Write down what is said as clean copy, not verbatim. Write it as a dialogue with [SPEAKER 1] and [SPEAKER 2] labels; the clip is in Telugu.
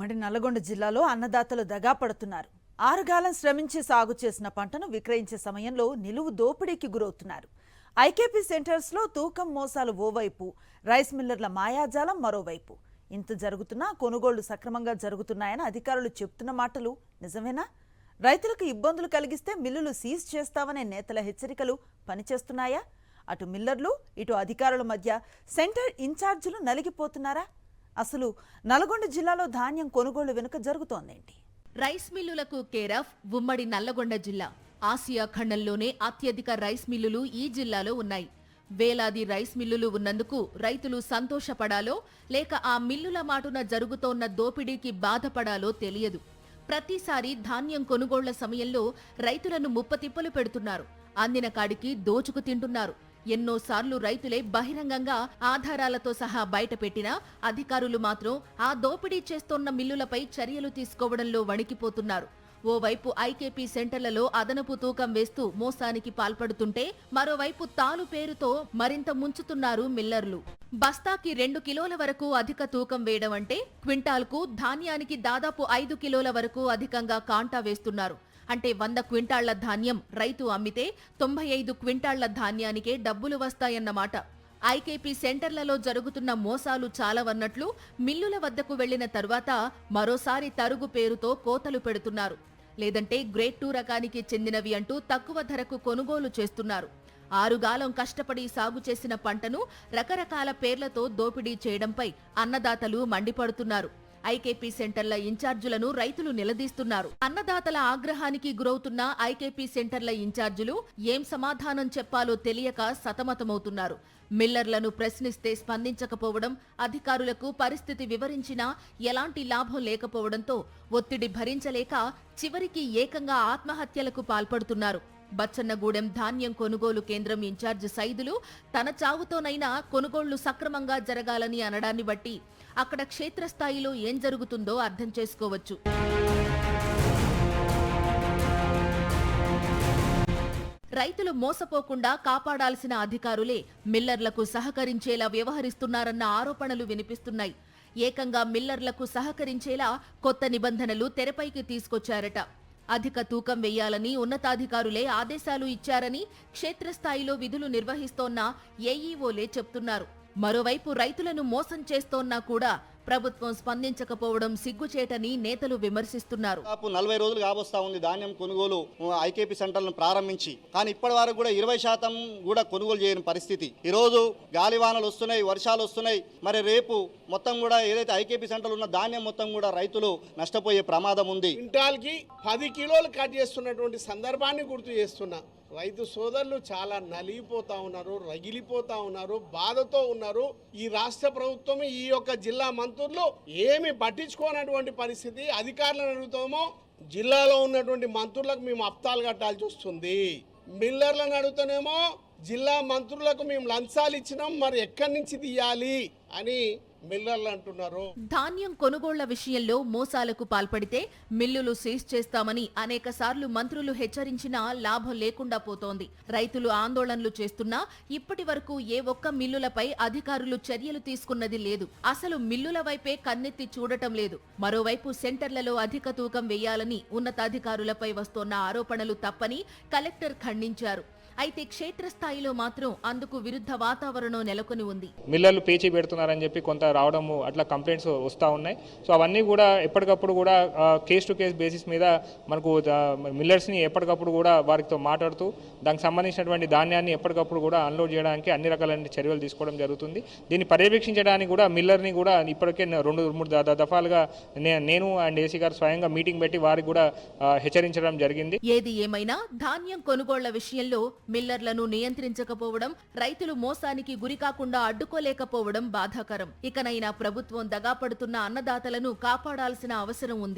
[SPEAKER 1] ఉమ్మడి నల్లగొండ జిల్లాలో అన్నదాతలు దగా పడుతున్నారు. ఆరుగాలం శ్రమించి సాగు చేసిన పంటను విక్రయించే సమయంలో నిలువు దోపిడీకి గురవుతున్నారు. ఐకేపీ సెంటర్స్లో తూకం మోసాలు ఓవైపు, రైస్ మిల్లర్ల మాయాజాలం మరోవైపు. ఇంత జరుగుతున్నా కొనుగోళ్లు సక్రమంగా జరుగుతున్నాయని అధికారులు చెప్తున్న మాటలు నిజమేనా? రైతులకు ఇబ్బందులు కలిగిస్తే మిల్లులు సీజ్ చేస్తామనే నేతల హెచ్చరికలు పనిచేస్తున్నాయా? అటు మిల్లర్లు, ఇటు అధికారుల మధ్య సెంటర్ ఇన్ఛార్జీలు నలిగిపోతున్నారా? అసలు నల్గొండ జిల్లాలో ధాన్యం కొనుగోలు వెనుక జరుగుతోందేంటి?
[SPEAKER 2] రైస్ మిల్లులకు కేరాఫ్ ఉమ్మడి నల్లగొండ జిల్లా. ఆసియా ఖండంలోనే అత్యధిక రైస్ మిల్లులు ఈ జిల్లాలో ఉన్నాయి. వేలాది రైస్ మిల్లులు ఉన్నందుకు రైతులు సంతోషపడాలో లేక ఆ మిల్లుల మాటున జరుగుతోన్న దోపిడీకి బాధపడాలో తెలియదు. ప్రతిసారి ధాన్యం కొనుగోళ్ల సమయంలో రైతులను ముప్పతిప్పలు పెడుతున్నారు. అందిన కాడికి దోచుకు తింటున్నారు. ఎన్నోసార్లు రైతులే బహిరంగంగా ఆధారాలతో సహా బయటపెట్టినా అధికారులు మాత్రం ఆ దోపిడీ చేస్తోన్న మిల్లులపై చర్యలు తీసుకోవడంలో వణికిపోతున్నారు. ఓవైపు ఐకేపీ సెంటర్లలో అదనపు తూకం వేస్తూ మోసానికి పాల్పడుతుంటే మరోవైపు తాలు పేరుతో మరింత ముంచుతున్నారు మిల్లర్లు. బస్తాకి 2 కిలోల వరకు అధిక తూకం వేయడం అంటే క్వింటాల్కు ధాన్యానికి దాదాపు 5 కిలోల వరకు అధికంగా కాంటా వేస్తున్నారు. అంటే 100 క్వింటాళ్ల ధాన్యం రైతు అమ్మితే 95 క్వింటాళ్ల ధాన్యానికే డబ్బులు వస్తాయన్నమాట. ఐకేపీ సెంటర్లలో జరుగుతున్న మోసాలు చాలవన్నట్లు మిల్లుల వద్దకు వెళ్లిన తరువాత మరోసారి తరుగు పేరుతో కోతలు పెడుతున్నారు. లేదంటే గ్రేడ్ 2 రకానికి చెందినవి అంటూ తక్కువ ధరకు కొనుగోలు చేస్తున్నారు. ఆరుగాలం కష్టపడి సాగు చేసిన పంటను రకరకాల పేర్లతో దోపిడీ చేయడంపై అన్నదాతలు మండిపడుతున్నారు. ఐకేపీ సెంటర్ల ఇన్ఛార్జీలను రైతులు నిలదీస్తున్నారు. అన్నదాతల ఆగ్రహానికి గురవుతున్న ఐకేపీ సెంటర్ల ఇన్ఛార్జీలు ఏం సమాధానం చెప్పాలో తెలియక సతమతమవుతున్నారు. మిల్లర్లను ప్రశ్నిస్తే స్పందించకపోవడం, అధికారులకు పరిస్థితి వివరించినా ఎలాంటి లాభం లేకపోవడంతో ఒత్తిడి భరించలేక చివరికి ఏకంగా ఆత్మహత్యలకు పాల్పడుతున్నారు. బచ్చన్నగూడెం ధాన్యం కొనుగోలు కేంద్రం ఇన్ఛార్జ్ సైదులు తన చావుతోనైనా కొనుగోళ్లు సక్రమంగా జరగాలని అనడాన్ని బట్టి అక్కడ క్షేత్రస్థాయిలో ఏం జరుగుతుందో అర్థం చేసుకోవచ్చు. రైతులు మోసపోకుండా కాపాడాల్సిన అధికారులే మిల్లర్లకు సహకరించేలా వ్యవహరిస్తున్నారన్న ఆరోపణలు వినిపిస్తున్నాయి. ఏకంగా మిల్లర్లకు సహకరించేలా కొత్త నిబంధనలు తెరపైకి తీసుకొచ్చారట. అధిక తూకం వెయ్యాలని ఉన్నతాధికారులే ఆదేశాలు ఇచ్చారని క్షేత్రస్థాయిలో విధులు నిర్వహిస్తోన్న ఏఈఓలే చెప్తున్నారు. మరోవైపు రైతులను మోసం చేస్తోన్నా కూడా ప్రభుత్వం స్పందించకపోవడం సిగ్గుచేటని నేతలు విమర్శిస్తున్నారు.
[SPEAKER 3] 40 రోజులు కాబోస్తా ఉంది ధాన్యం కొనుగోలు ఐకేపీ సెంటర్లను ప్రారంభించి, కానీ ఇప్పటి వరకు కూడా 20% కూడా కొనుగోలు చేయని పరిస్థితి. ఈ రోజు గాలివానలు వస్తున్నాయి, వర్షాలు వస్తున్నాయి. మరి రేపు మొత్తం కూడా ఏదైతే ఐకేపీ సెంటర్లు ఉన్న ధాన్యం మొత్తం కూడా రైతులు నష్టపోయే ప్రమాదం ఉంది.
[SPEAKER 4] క్వింటాల్కి 10 కిలోలు కట్ చేస్తున్నటువంటి సందర్భాన్ని గుర్తు చేస్తున్నా. రైతు సోదరులు చాలా నలిగిపోతా ఉన్నారు, రగిలిపోతా ఉన్నారు, బాధతో ఉన్నారు. ఈ రాష్ట్ర ప్రభుత్వం, ఈ యొక్క జిల్లా మంత్రులు ఏమి పట్టించుకోనటువంటి పరిస్థితి. అధికారులను అడుగుతామో జిల్లాలో ఉన్నటువంటి మంత్రులకు మేము అప్తాలు కట్టాల్సి వస్తుంది. మిల్లర్లను అడుగుతానేమో జిల్లా మంత్రులకు మేము లంచాలు ఇచ్చినాం, మరి ఎక్కడి నుంచి తీయాలి అని మిల్లర్లు అంటున్నారు.
[SPEAKER 2] ధాన్యం కొనుగోళ్ల విషయంలో మోసాలకు పాల్పడితే మిల్లులు సీజ్ చేస్తామని అనేక సార్లు మంత్రులు హెచ్చరించినా లాభం లేకుండా పోతోంది. రైతులు ఆందోళనలు చేస్తున్నా ఇప్పటి వరకు ఏ ఒక్క మిల్లులపై అధికారులు చర్యలు తీసుకున్నది లేదు. అసలు మిల్లుల వైపే కన్నెత్తి చూడటం లేదు. మరోవైపు సెంటర్లలో అధిక తూకం వేయాలని ఉన్నతాధికారులపై వస్తోన్న ఆరోపణలు తప్పని కలెక్టర్ ఖండించారు. అయితే క్షేత్రస్థాయిలో మాత్రం అందుకు విరుద్ధ వాతావరణం నెలకొని ఉంది.
[SPEAKER 5] మిల్లర్లు పేచీ పెడుతున్నారని చెప్పి కొంత రావడము, అట్లా కంప్లైంట్స్ వస్తూ ఉన్నాయి. సో అవన్నీ కూడా ఎప్పటికప్పుడు కూడా కేస్ టు కేస్ బేసిస్ మీద మనకు మిల్లర్స్ని ఎప్పటికప్పుడు కూడా వారితో మాట్లాడుతూ దానికి సంబంధించినటువంటి ధాన్యాన్ని ఎప్పటికప్పుడు కూడా అన్లోడ్ చేయడానికి అన్ని రకాలైన చర్యలు తీసుకోవడం జరుగుతుంది. దీన్ని పర్యవేక్షించడానికి కూడా మిల్లర్ని కూడా ఇప్పటికే 2-3 దఫాలుగా నేను అండ్ ఏసీ గారు స్వయంగా మీటింగ్ పెట్టి వారికి కూడా హెచ్చరించడం జరిగింది.
[SPEAKER 2] ఏది ఏమైనా ధాన్యం కొనుగోళ్ల విషయంలో మిల్లర్లను నియంత్రించకపోవడం, రైతులు మోసానికి గురికాకుండా అడ్డుకోలేకపోవడం బాధాకరం. ఇకనైనా ప్రభుత్వం దగాపడుతున్న అన్నదాతలను కాపాడాల్సిన అవసరం ఉంది.